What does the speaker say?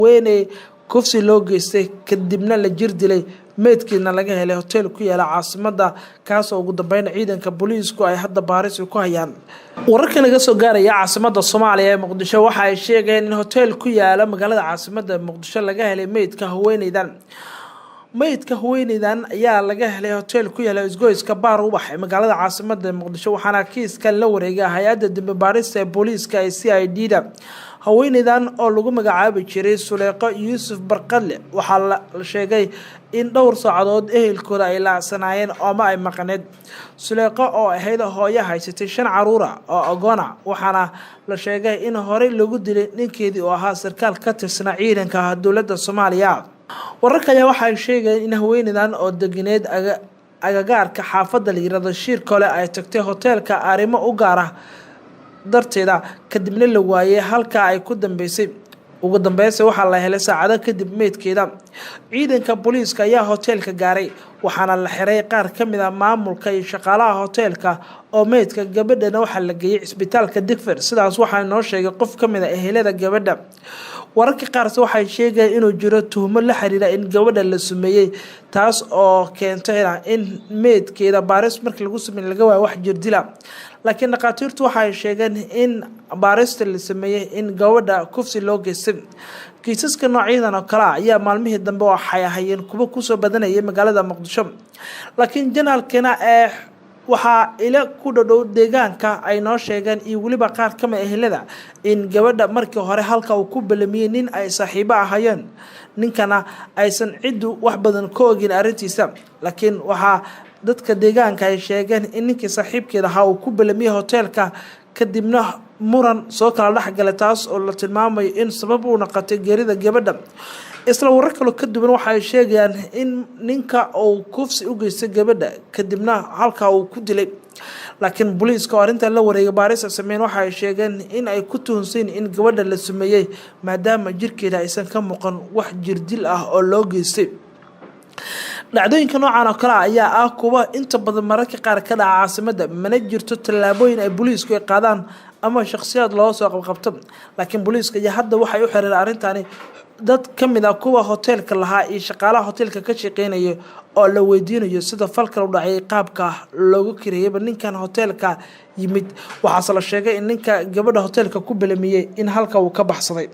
وين كوفسي loo geystay kadibna la jir dilay meedkiina laga helay hotel ku yaala caasimada kaas oo ugu dambeyn ciidanka booliisku ay hadda baaris ku hayaan wararka naga soo gaaraya caasimada Soomaaliya ee Muqdisho waxa ay sheegeen in hotel ku yaala magaalada caasimada Muqdisho laga helay meedka haweeneydan ayaa laga helay hotel ku yaala isgoyska baar ubax ee magaalada caasimada Muqdisho waxaana kiiskan la wareegay hay'adda dambi baarista ee booliiska ee CID-da haweeneydan oo lagu magacaabi jiray Suleeqo Yuusuf Barqadle waxaa la sheegay in dhowr saacadood ehelkooda ay laacsanaayeen ama ay maqaneed Suleeqo oo ahayd hooyo haysatay 5 caruur ah oo agoona waxaana la sheegay in hore lagu dilay ninkeedii oo ahaa sarkaal ka tirsan ciidanka dowladda Soomaaliya wararka ayaa waxay sheegeen in haweeneydan oo deganeed agagaarka xaafadda liirada shir kale ay tagtay hotelka arrimo u gaar ah darteeda kadibna la waayay halka ay ku dambeysay ugu dambeysay waxa la helay saacado kadib meedkeeda ciidanka booliiska ayaa hotelka gaaray waxaana la xiray qaar kamid ah maamulka iyo shaqaalaha hotelka oo meedka gabadhana waxa la geeyay isbitaalka Digfeer sidaas waxa noo sheegay qof kamid ah ehelada gabadha wararka qaar waxay sheegeen inuu jiro tuhmo la xiriira in gabadha la sumeeyay taas oo keentay in meedkeeda baaris markii lagu sameeyay laga waayo wax jirdila laakiin dhaqaatiirtu waxay sheegeen in baarista la sameeyay in gabadha kufsi loo geystay kiisaska noocyada oo kala ayaa maalmihii dambe waxay ahaayeen kuwa ku soo badanayay magaalada Muqdisho laakiin janaalkana waxa ila ku dhow deegaanka ay noo sheegeen iyo waliba qaar kama ehelada in gabadha markii hore halka uu ku balamiyay nin ay saaxiibo ahaayeen ninkana aysan cid wax badan ka ogin arintiisa laakiin waxa dadka deegaanka ay sheegeen in ninkii saaxiibkeeda ahaa uu ku balamiyay hotelka kadibna muran soo kala dhaxgalay taas oo la tilmaamay in sabab uu noqotay geerida gabadha isla warar kale ka duwan waxa ay sheegayaan in ninka uu kufsi u geystay gabadha kadibna halka uu ku dilay laakiin booliiska arinta la wareegay baaris sameeyeen waxa ay sheegeen in ay ku tuhunsan in gabadha la sumeeyay maadaama jirkeeda aysan ka muuqan wax jirdil ah oo loo geystay dhacdooyinka noocan oo kale ayaa kuwa inta badan mararka qaar ka dhaca caasimada mana jirto tallaabooyin ay booliisku ay qaadaan ama shakhsiyaad loo soo qabqabto laakiin booliiska ayaa hadda waxay u xiriireen arintani dad kamid ah kuwa hotelka lahaa iyo shaqaalaha hotelka ka shaqeynaya oo la weydiinayo sida falka u dhacay qaabka loogu kireeyay ninkan hotelka yimid waxa la sheegay in ninka gabadha hotelka ku balamiyay in halka uu ka baxsaday